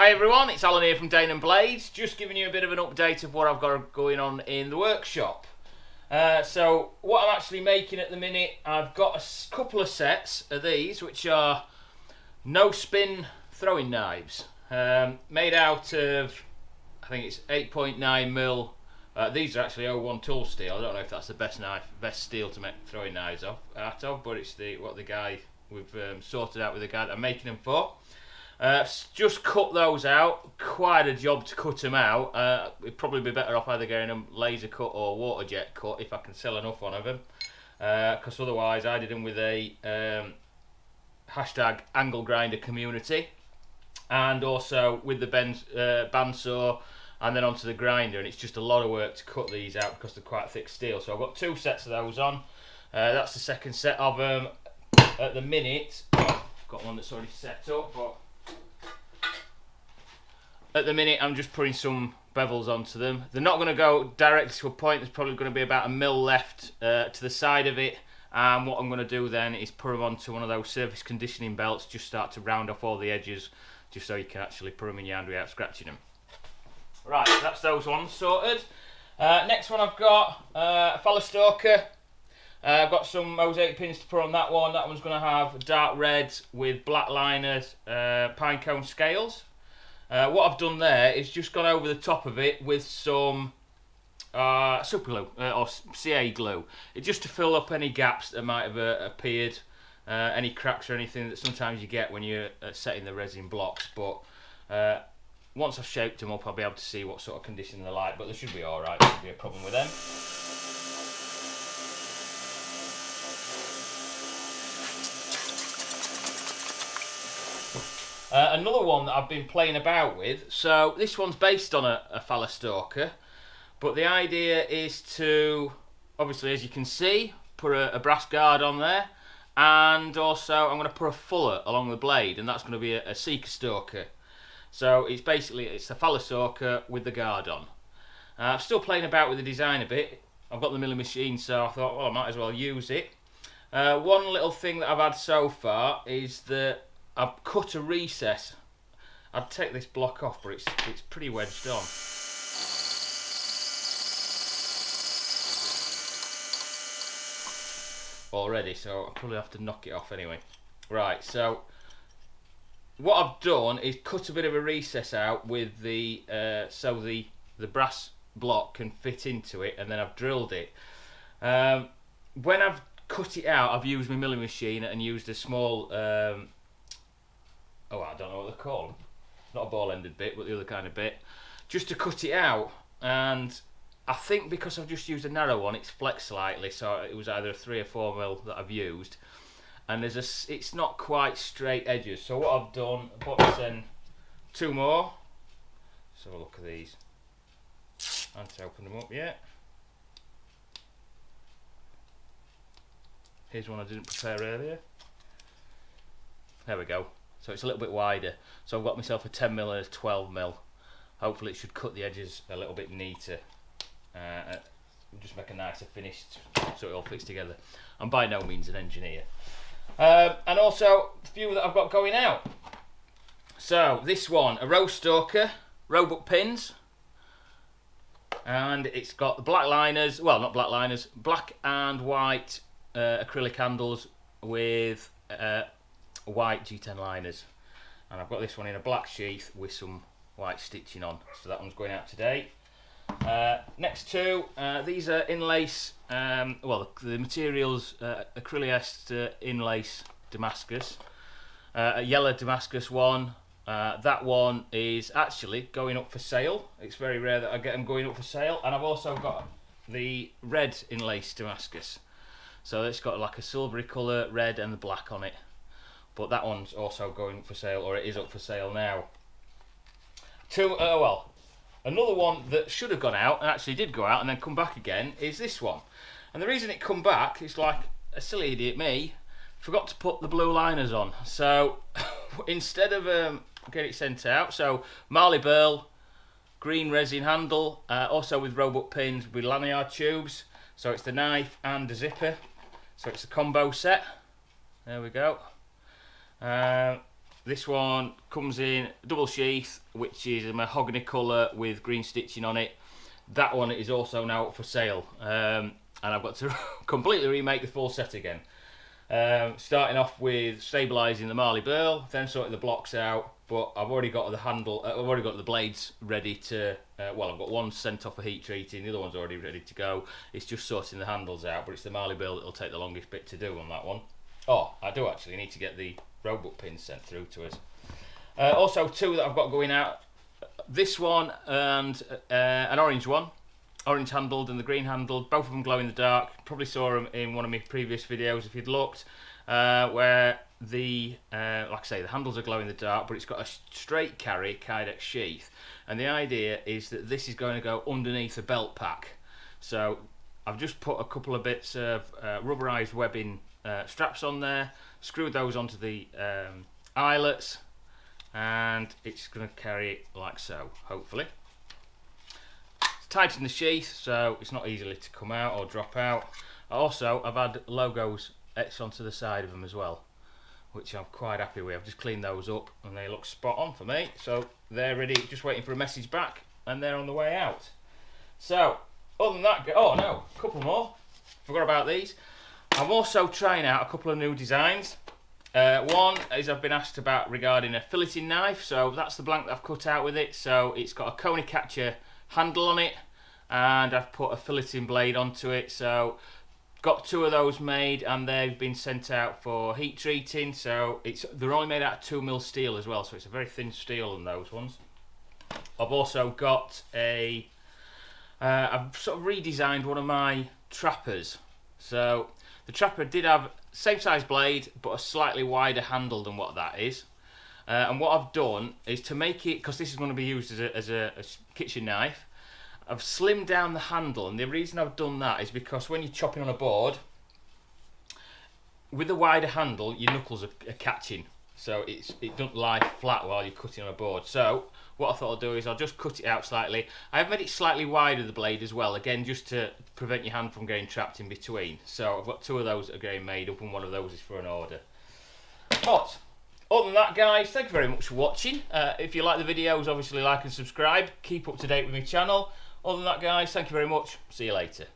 Hi everyone, it's Alan here from Danumblades, just giving you a bit of an update of what I've got going on in the workshop. So what I'm actually making at the minute, I've got a couple of sets of these which are no spin throwing knives, made out of, I think it's 8.9mm. These are actually 01 tool steel. I don't know if that's the best steel to make throwing knives out of, but it's what the guy we've sorted out with the guy that I'm making them for. Just cut those out. Quite a job to cut them out. It'd probably be better off either getting them laser cut or water jet cut if I can sell enough one of them, because otherwise I did them with a hashtag angle grinder community, and also with the bandsaw, and then onto the grinder, and it's just a lot of work to cut these out because they're quite thick steel. So I've got two sets of those on. That's the second set of them at the minute. I've got one that's already set up, but at the minute I'm just putting some bevels onto them. They're not going to go directly to a point. There's probably going to be about 1mm left to the side of it, and what I'm going to do then is put them onto one of those surface conditioning belts, just start to round off all the edges, just so you can actually put them in your hand without scratching them. Right, that's those ones sorted. Next one I've got a Falla Stalker. I've got some mosaic pins to put on that one. That one's going to have dark red with black liners, pine cone scales. What I've done there is just gone over the top of it with some super glue or CA glue. It's just to fill up any gaps that might have appeared, any cracks or anything that sometimes you get when you're setting the resin blocks. But once I've shaped them up, I'll be able to see what sort of condition they're like, but they should be alright, there shouldn't be a problem with them. Another one that I've been playing about with, so this one's based on a Falla Stalker, but the idea is to, obviously as you can see, put a brass guard on there, and also I'm going to put a fuller along the blade, and that's going to be a Seeker Stalker. So it's the Falla Stalker with the guard on. I'm still playing about with the design a bit. I've got the milling machine, so I thought, well, I might as well use it. One little thing that I've had so far is that I've cut a recess. I'd take this block off, but it's pretty wedged on. Already, so I'll probably have to knock it off anyway. Right, so what I've done is cut a bit of a recess out with the so the brass block can fit into it, and then I've drilled it. When I've cut it out, I've used my milling machine and used a small I don't know what they're called. Not a ball-ended bit, but the other kind of bit, just to cut it out. And I think because I've just used a narrow one, it's flexed slightly, so it was either a 3 or 4mm that I've used. And it's not quite straight edges. So what I've done, I bought in 2 more. Let's have a look at these. I haven't opened them up yet. Here's one I didn't prepare earlier. There we go. So it's a little bit wider. So I've got myself a 10mm and a 12mm. Hopefully it should cut the edges a little bit neater. Just make a nicer finish so it all fits together. I'm by no means an engineer. And also a few that I've got going out. So this one, a Rose Stalker, roebuck pins. And it's got the black liners, well not black liners, black and white acrylic handles with white G10 liners, and I've got this one in a black sheath with some white stitching on, so that one's going out today. Next two, these are inlace, well the materials acrylic inlace Damascus, a yellow Damascus one. That one is actually going up for sale. It's very rare that I get them going up for sale, and I've also got the red inlace Damascus, so it's got like a silvery colour, red and the black on it. But that one's also going for sale, or it is up for sale now. Another one that should have gone out, and actually did go out and then come back again, is this one. And the reason it come back is like a silly idiot me, forgot to put the blue liners on. So instead of get it sent out, so Marley Burl, green resin handle, also with roebuck pins with lanyard tubes. So it's the knife and the zipper. So it's a combo set. There we go. This one comes in double sheath, which is a mahogany colour with green stitching on it. That one is also now up for sale, and I've got to completely remake the full set again. Starting off with stabilising the Marley burl, then sorting the blocks out. But I've already got the handle. I've already got the blades ready to. Well, I've got one sent off for heat treating. The other one's already ready to go. It's just sorting the handles out. But it's the Marley burl that'll take the longest bit to do on that one. Oh, I do actually need to get the roebuck pins sent through to us. Also, two that I've got going out. This one and an orange one. Orange handled and the green handled. Both of them glow in the dark. Probably saw them in one of my previous videos if you'd looked. Where the like I say, the handles are glow in the dark, but it's got a straight carry Kydex sheath, and the idea is that this is going to go underneath a belt pack. So I've just put a couple of bits of rubberized webbing straps on there, screwed those onto the eyelets, and it's going to carry it like so, hopefully. It's tight in the sheath, so it's not easily to come out or drop out. Also, I've had logos etched onto the side of them as well, which I'm quite happy with. I've just cleaned those up and they look spot on for me. So they're ready, just waiting for a message back, and they're on the way out. So, other than that, oh no, a couple more. Forgot about these. I'm also trying out a couple of new designs. One is I've been asked about regarding a filleting knife, so that's the blank that I've cut out with it. So it's got a coney catcher handle on it, and I've put a filleting blade onto it. So got two of those made, and they've been sent out for heat treating. So they're only made out of 2mm steel as well, so it's a very thin steel on those ones. I've also got I've sort of redesigned one of my trappers. So the trapper did have same size blade but a slightly wider handle than what that is. And what I've done is to make it, because this is going to be used as a kitchen knife, I've slimmed down the handle, and the reason I've done that is because when you're chopping on a board, with a wider handle, your knuckles are catching, so it doesn't lie flat while you're cutting on a board. So what I thought I'll do is I'll just cut it out slightly. I have made it slightly wider, the blade as well, again just to prevent your hand from getting trapped in between. So I've got two of those that are getting made up, and one of those is for an order. But other than that, guys, thank you very much for watching. If you like the videos, obviously like and subscribe. Keep up to date with my channel. Other than that, guys, thank you very much. See you later.